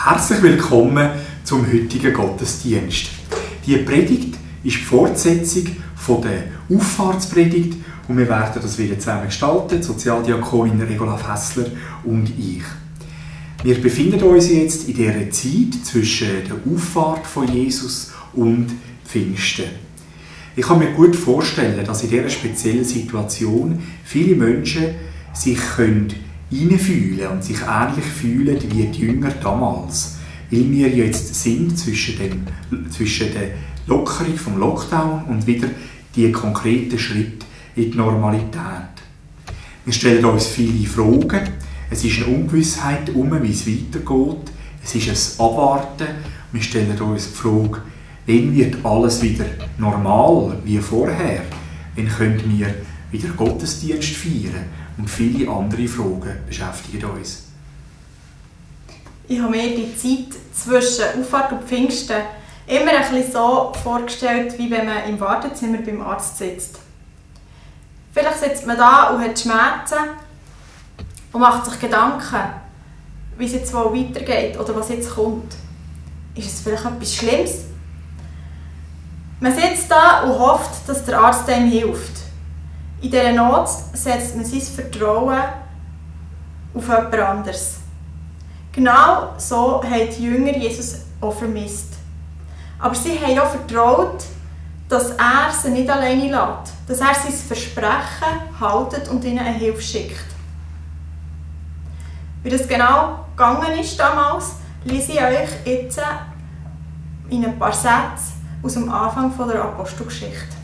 Herzlich willkommen zum heutigen Gottesdienst. Die Predigt ist die Fortsetzung von der Auffahrtspredigt und wir werden das wieder zusammen gestalten, die Sozialdiakonin Regula Fessler und ich. Wir befinden uns jetzt in dieser Zeit zwischen der Auffahrt von Jesus und Pfingsten. Ich kann mir gut vorstellen, dass in dieser speziellen Situation viele Menschen sich hineinfühlen und sich ähnlich fühlen wie die Jünger damals. Weil wir jetzt sind zwischen der Lockerung vom Lockdown und wieder die konkreten Schritte in die Normalität. Wir stellen uns viele Fragen. Es ist eine Ungewissheit wie es weitergeht. Es ist ein Abwarten. Wir stellen uns die Frage, wann wird alles wieder normal wie vorher? Wann können wir wieder Gottesdienst feiern? Und viele andere Fragen beschäftigen uns. Ich habe mir die Zeit zwischen Auffahrt und Pfingsten immer ein bisschen so vorgestellt, wie wenn man im Wartezimmer beim Arzt sitzt. Vielleicht sitzt man da und hat Schmerzen und macht sich Gedanken, wie es jetzt wohl weitergeht oder was jetzt kommt. Ist es vielleicht etwas Schlimmes? Man sitzt da und hofft, dass der Arzt einem hilft. In dieser Not setzt man sein Vertrauen auf jemand anderes. Genau so haben die Jünger Jesus auch vermisst. Aber sie haben auch vertraut, dass er sie nicht alleine lässt, dass er sein Versprechen haltet und ihnen eine Hilfe schickt. Wie das genau gegangen ist damals, lese ich euch jetzt in ein paar Sätzen aus dem Anfang der Apostelgeschichte.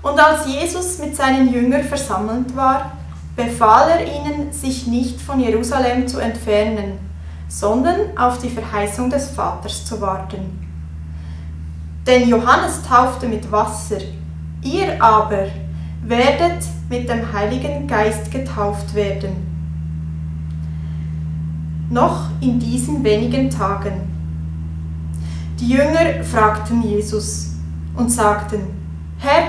Und als Jesus mit seinen Jüngern versammelt war, befahl er ihnen, sich nicht von Jerusalem zu entfernen, sondern auf die Verheißung des Vaters zu warten. Denn Johannes taufte mit Wasser, ihr aber werdet mit dem Heiligen Geist getauft werden. Noch in diesen wenigen Tagen. Die Jünger fragten Jesus und sagten: Herr,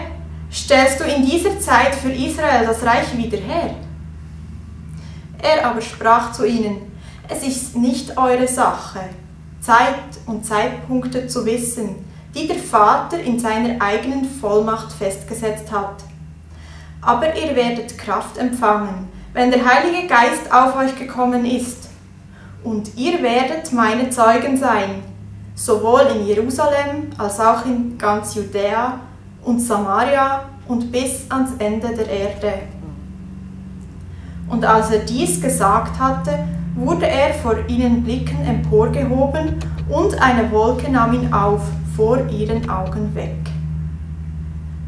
stellst du in dieser Zeit für Israel das Reich wieder her? Er aber sprach zu ihnen: Es ist nicht eure Sache, Zeit und Zeitpunkte zu wissen, die der Vater in seiner eigenen Vollmacht festgesetzt hat. Aber ihr werdet Kraft empfangen, wenn der Heilige Geist auf euch gekommen ist. Und ihr werdet meine Zeugen sein, sowohl in Jerusalem als auch in ganz Judäa und Samaria und bis ans Ende der Erde. Und als er dies gesagt hatte, wurde er vor ihren Blicken emporgehoben und eine Wolke nahm ihn auf, vor ihren Augen weg.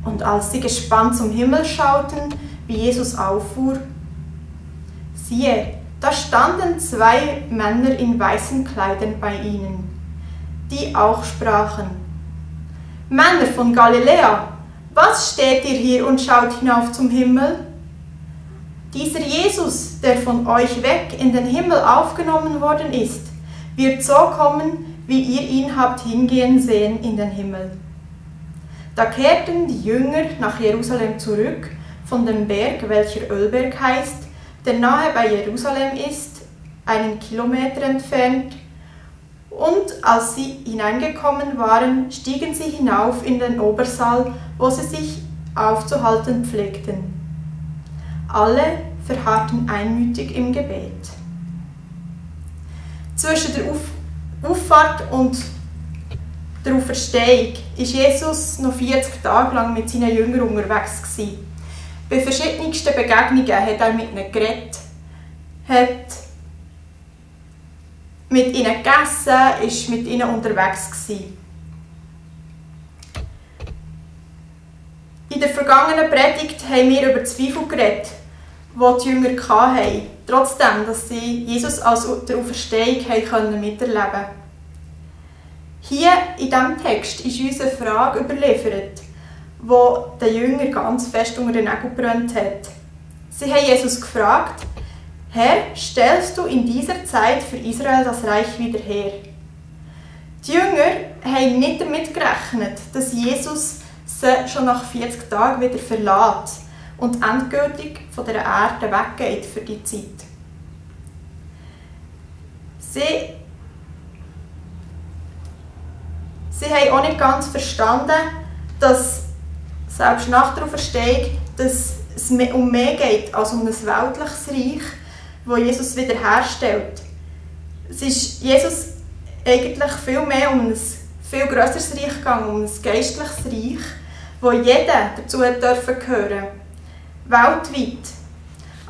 Und als sie gespannt zum Himmel schauten, wie Jesus auffuhr, siehe, da standen zwei Männer in weißen Kleidern bei ihnen, die auch sprachen: Männer von Galiläa, was steht ihr hier und schaut hinauf zum Himmel? Dieser Jesus, der von euch weg in den Himmel aufgenommen worden ist, wird so kommen, wie ihr ihn habt hingehen sehen in den Himmel. Da kehrten die Jünger nach Jerusalem zurück, von dem Berg, welcher Ölberg heißt, der nahe bei Jerusalem ist, einen Kilometer entfernt, und als sie hineingekommen waren, stiegen sie hinauf in den Obersaal, wo sie sich aufzuhalten pflegten. Alle verharrten einmütig im Gebet. Zwischen der Auffahrt und der Auferstehung war Jesus noch 40 Tage lang mit seinen Jüngern unterwegs gewesen. Bei verschiedensten Begegnungen hat er mit ihnen geredet, hat mit ihnen gegessen, war mit ihnen unterwegs gewesen. In der vergangenen Predigt haben wir über Zweifel geredet, die die Jünger hatten, trotzdem, dass sie Jesus als der Auferstehung miterleben konnten. Hier in diesem Text ist uns eine Frage überliefert, die den Jüngern ganz fest unter den Nägeln gebrannt hat. Sie haben Jesus gefragt: Herr, stellst du in dieser Zeit für Israel das Reich wieder her? Die Jünger haben nicht damit gerechnet, dass Jesus sie schon nach 40 Tagen wieder verlässt und endgültig von dieser Erde weggeht für die Zeit. Sie haben auch nicht ganz verstanden, dass selbst nach der Auferstehung, dass es um mehr geht als um ein weltliches Reich, das Jesus wiederherstellt. Es ist Jesus eigentlich viel mehr um ein viel grösseres Reich gegangen, um ein geistliches Reich, wo jeder dazu gehören darf. Weltweit.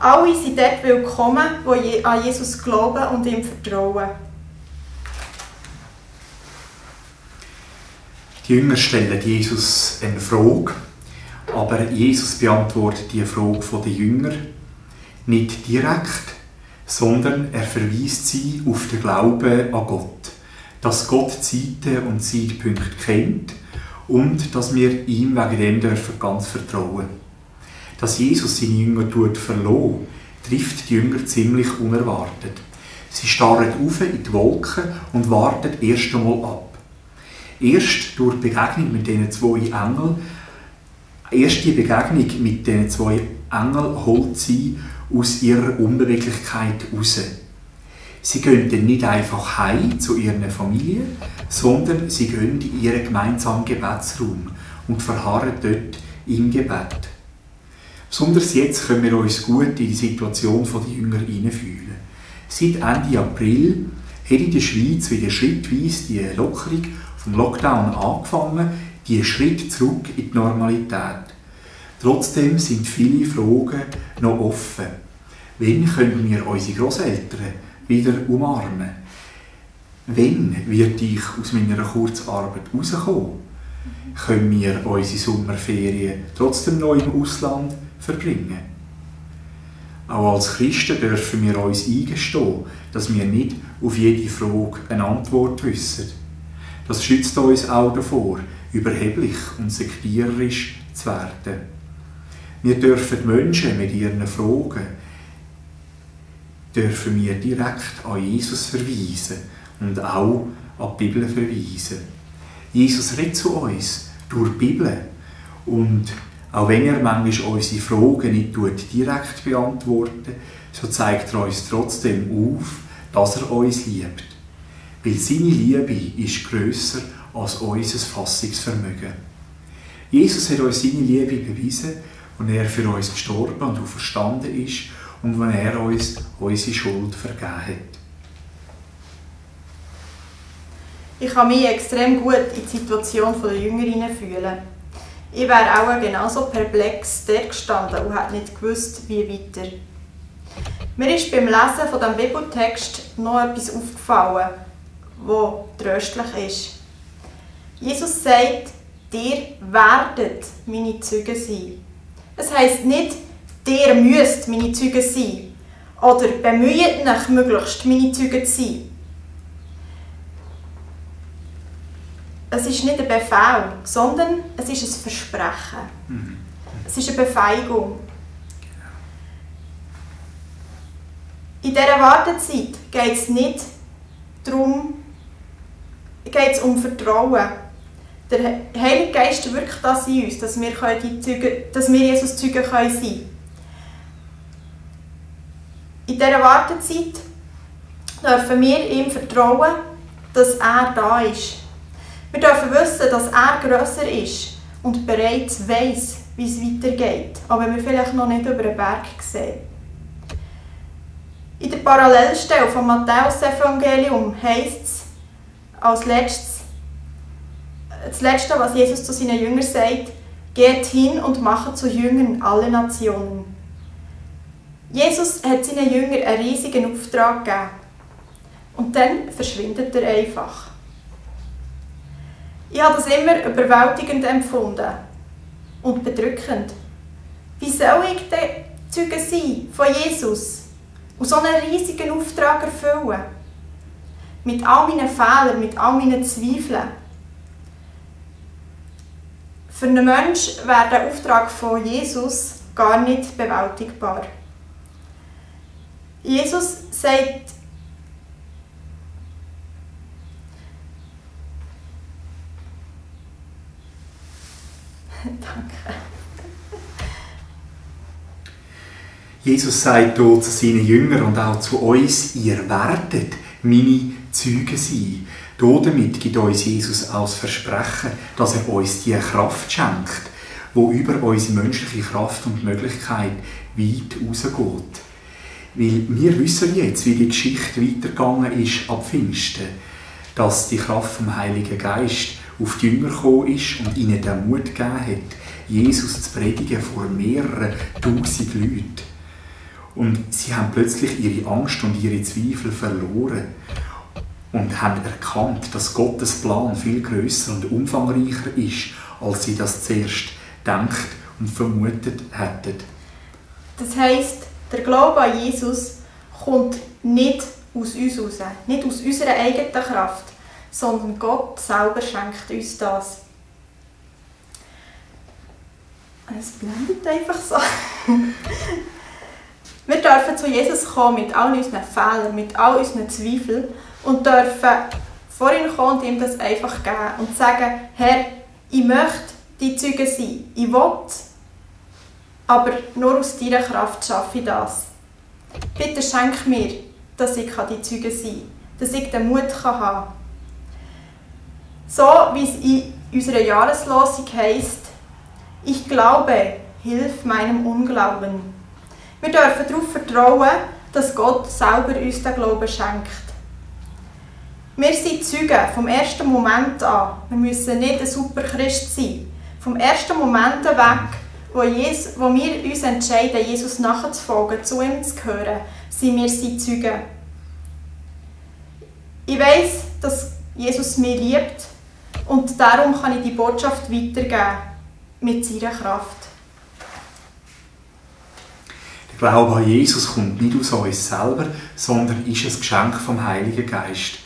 Alle sind dort willkommen, die an Jesus glauben und ihm vertrauen. Die Jünger stellen Jesus eine Frage, aber Jesus beantwortet die Frage der Jünger nicht direkt, sondern er verweist sie auf den Glauben an Gott, dass Gott Zeiten und Zeitpunkte kennt und dass wir ihm wegen dem dürfen ganz vertrauen. Dass Jesus seine Jünger verlässt, trifft die Jünger ziemlich unerwartet. Sie starren auf in die Wolken und warten erst einmal ab. Erst durch die Begegnung mit diesen zwei Engeln, holt sie aus ihrer Unbeweglichkeit raus. Sie gehen dann nicht einfach heim zu ihrer Familie, sondern sie gehen in ihren gemeinsamen Gebetsraum und verharren dort im Gebet. Besonders jetzt können wir uns gut in die Situation der Jünger hineinfühlen. Seit Ende April hat in der Schweiz wieder schrittweise die Lockerung vom Lockdown angefangen, die Schritt zurück in die Normalität. Trotzdem sind viele Fragen noch offen. Wann können wir unsere Grosseltern wieder umarmen? Wann werde ich aus meiner Kurzarbeit rauskommen? Können wir unsere Sommerferien trotzdem noch im Ausland verbringen? Auch als Christen dürfen wir uns eingestehen, dass wir nicht auf jede Frage eine Antwort wissen. Das schützt uns auch davor, überheblich und sektiererisch zu werden. Wir dürfen Menschen mit ihren Fragen direkt an Jesus verweisen und auch an die Bibel verweisen. Jesus redet zu uns durch die Bibel und auch wenn er manchmal unsere Fragen nicht direkt beantwortet, so zeigt er uns trotzdem auf, dass er uns liebt. Weil seine Liebe ist grösser als unser Fassungsvermögen. Jesus hat uns seine Liebe bewiesen, als er für uns gestorben und auferstanden ist und als er uns unsere Schuld vergeben hat. Ich kann mich extrem gut in die Situation der Jünger hineinfühlen. Ich wäre auch genauso perplex dort gestanden und hätte nicht gewusst, wie weiter. Mir ist beim Lesen von diesem Bibeltext noch etwas aufgefallen, das tröstlich ist. Jesus sagt, ihr werdet meine Zeugen sein. Es heisst nicht, ihr müsst meine Zeugen sein oder bemüht euch möglichst meine Zeugen zu sein. Es ist nicht ein Befehl, sondern es ist ein Versprechen. Es ist eine Befähigung. In dieser Wartezeit geht es nicht darum, um Vertrauen. Der Heilige Geist wirkt das in uns, dass wir Jesus Zeugen sein können. In dieser Wartezeit dürfen wir ihm vertrauen, dass er da ist. Wir dürfen wissen, dass er grösser ist und bereits weiss, wie es weitergeht, auch wenn wir vielleicht noch nicht über den Berg sehen. In der Parallelstelle vom Matthäus-Evangelium heisst es als letztes, das Letzte, was Jesus zu seinen Jüngern sagt, geht hin und macht zu Jüngern alle Nationen. Jesus hat seinen Jüngern einen riesigen Auftrag gegeben und dann verschwindet er einfach. Ich habe das immer überwältigend empfunden und bedrückend. Wie soll ich denn Zeuge sein von Jesus und so einen riesigen Auftrag erfüllen? Mit all meinen Fehlern, mit all meinen Zweifeln. Für einen Menschen wäre der Auftrag von Jesus gar nicht bewältigbar. Jesus sagt, danke. Jesus sagt hier zu seinen Jüngern und auch zu uns, ihr werdet meine Zeugen sein. Damit gibt uns Jesus auch das Versprechen, dass er uns die Kraft schenkt, die über unsere menschliche Kraft und Möglichkeit weit rausgeht. Weil wir wissen jetzt, wie die Geschichte weitergegangen ist ab Pfingsten, dass die Kraft vom Heiligen Geist auf die Jünger gekommen ist und ihnen den Mut gegeben hat, Jesus zu predigen vor mehreren tausend Leuten. Und sie haben plötzlich ihre Angst und ihre Zweifel verloren und haben erkannt, dass Gottes Plan viel grösser und umfangreicher ist, als sie das zuerst gedacht und vermutet hätten. Das heisst, der Glaube an Jesus kommt nicht aus uns heraus, nicht aus unserer eigenen Kraft, sondern Gott selber schenkt uns das. Es blendet einfach so. Wir dürfen zu Jesus kommen mit all unseren Fehlern, mit all unseren Zweifeln und dürfen vor ihn kommen und ihm das einfach geben und sagen, Herr, ich möchte die Zeuge sein, ich will, aber nur aus deiner Kraft schaffe ich das. Bitte schenk mir, dass ich die Zeuge sein kann, dass ich den Mut haben kann. So wie es in unserer Jahreslosung heisst, ich glaube, hilf meinem Unglauben. Wir dürfen darauf vertrauen, dass Gott selber uns den Glauben schenkt. Wir sind Zeugen vom ersten Moment an. Wir müssen nicht ein super Christ sein. Vom ersten Moment weg, wo wir uns entscheiden, Jesus nachzufolgen, zu ihm zu gehören, sind wir Zeugen. Ich weiss, dass Jesus mich liebt und darum kann ich die Botschaft weitergeben mit seiner Kraft. Der Glaube an Jesus kommt nicht aus uns selber, sondern ist ein Geschenk vom Heiligen Geist.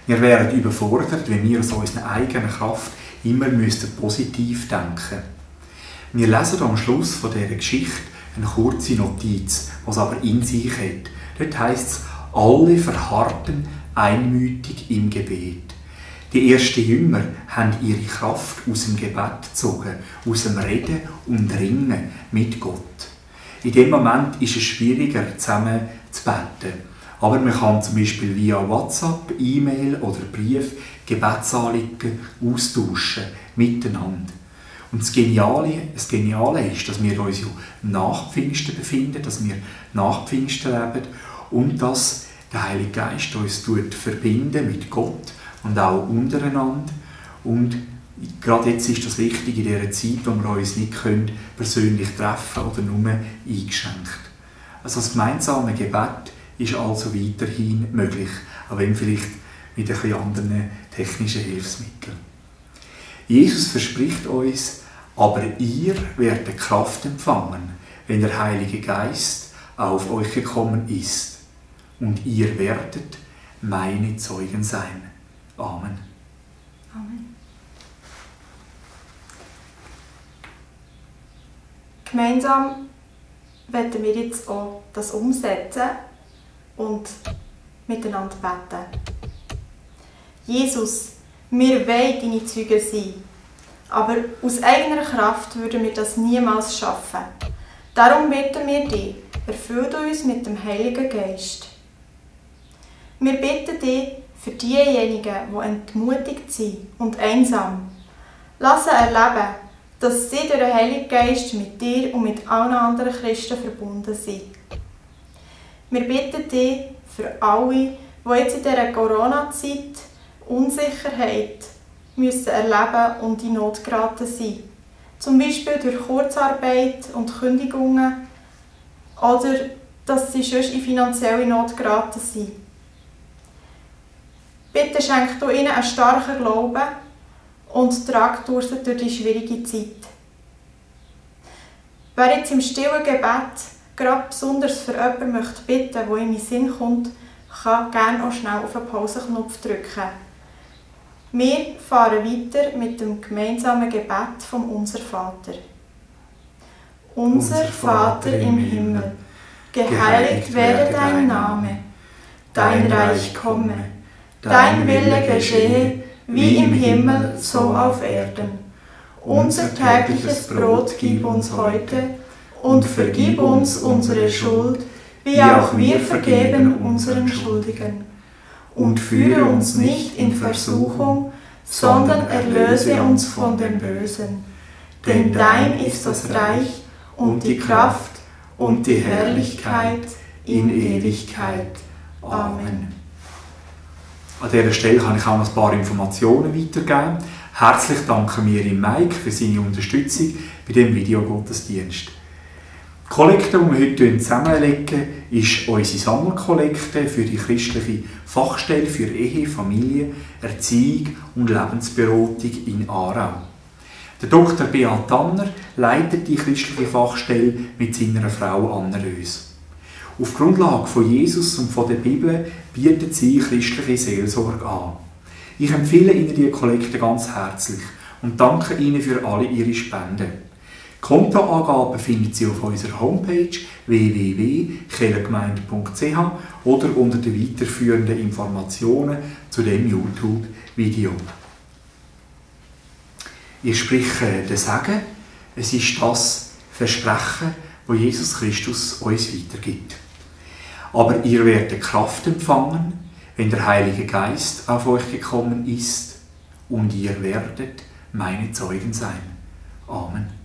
Wir wären überfordert, wenn wir aus unserer eigenen Kraft immer positiv denken müssten. Wir lesen am Schluss von dieser Geschichte eine kurze Notiz, was aber in sich hat. Dort heisst es, alle verharrten einmütig im Gebet. Die ersten Jünger haben ihre Kraft aus dem Gebet gezogen, aus dem Reden und Ringen mit Gott. In dem Moment ist es schwieriger, zusammen zu beten. Aber man kann zum Beispiel via WhatsApp, E-Mail oder Brief Gebetsanliegen austauschen, miteinander. Und das Geniale ist, dass wir uns ja nach Pfingsten befinden, dass wir nach Pfingsten leben und dass der Heilige Geist uns verbinden mit Gott und auch untereinander. Und gerade jetzt ist das wichtig in dieser Zeit, wo wir uns nicht persönlich treffen oder nur eingeschränkt. Also das gemeinsame Gebet ist also weiterhin möglich, auch wenn vielleicht mit ein bisschen anderen technischen Hilfsmitteln. Jesus verspricht uns, aber ihr werdet Kraft empfangen, wenn der Heilige Geist auf euch gekommen ist. Und ihr werdet meine Zeugen sein. Amen. Amen. Gemeinsam werden wir jetzt auch das umsetzen und miteinander beten. Jesus, wir wollen deine Zeugen sein, aber aus eigener Kraft würden wir das niemals schaffen. Darum bitten wir dich, erfülle uns mit dem Heiligen Geist. Wir bitten dich für diejenigen, die entmutigt sind und einsam. Lass sie erleben, dass sie durch den Heiligen Geist mit dir und mit allen anderen Christen verbunden sind. Wir bitten dich für alle, die jetzt in dieser Corona-Zeit Unsicherheit müssen erleben und in Not geraten sind. Zum Beispiel durch Kurzarbeit und Kündigungen oder dass sie sonst in finanzielle Not geraten sind. Bitte schenk du ihnen einen starken Glauben und trag durch die schwierige Zeit. Wer jetzt im stillen Gebet gerade besonders für jemanden möchte bitten, der ihm in den Sinn kommt, kann gerne auch schnell auf den Pausenknopf drücken. Wir fahren weiter mit dem gemeinsamen Gebet vom Unser Vater. Unser Vater im Himmel, geheiligt werde dein Name, dein Reich komme, dein Wille geschehe, wie im Himmel, so auf Erden. Unser tägliches Brot gib uns heute und vergib uns unsere Schuld, wie auch wir vergeben unseren Schuldigen. und führe uns nicht in Versuchung, sondern erlöse uns von dem Bösen. Denn dein ist das Reich und die Kraft und die Herrlichkeit in Ewigkeit. Amen. An dieser Stelle kann ich auch noch ein paar Informationen weitergeben. Herzlich danken wir ihm Mike für seine Unterstützung bei dem Videogottesdienst. Die Kollekte, die wir heute zusammenlegen, ist unsere Sammelkollekte für die christliche Fachstelle für Ehe, Familie, Erziehung und Lebensberatung in Aarau. Der Dr. Beat Tanner leitet die christliche Fachstelle mit seiner Frau Anna Rös. Auf Grundlage von Jesus und von der Bibel bietet sie christliche Seelsorge an. Ich empfehle Ihnen die Kollekte ganz herzlich und danke Ihnen für alle Ihre Spenden. Kontoangaben finden Sie auf unserer Homepage www.kirchengemeinde.ch oder unter den weiterführenden Informationen zu dem YouTube-Video. Ich spreche den Segen, es ist das Versprechen, das Jesus Christus uns weitergibt. Aber ihr werdet Kraft empfangen, wenn der Heilige Geist auf euch gekommen ist, und ihr werdet meine Zeugen sein. Amen.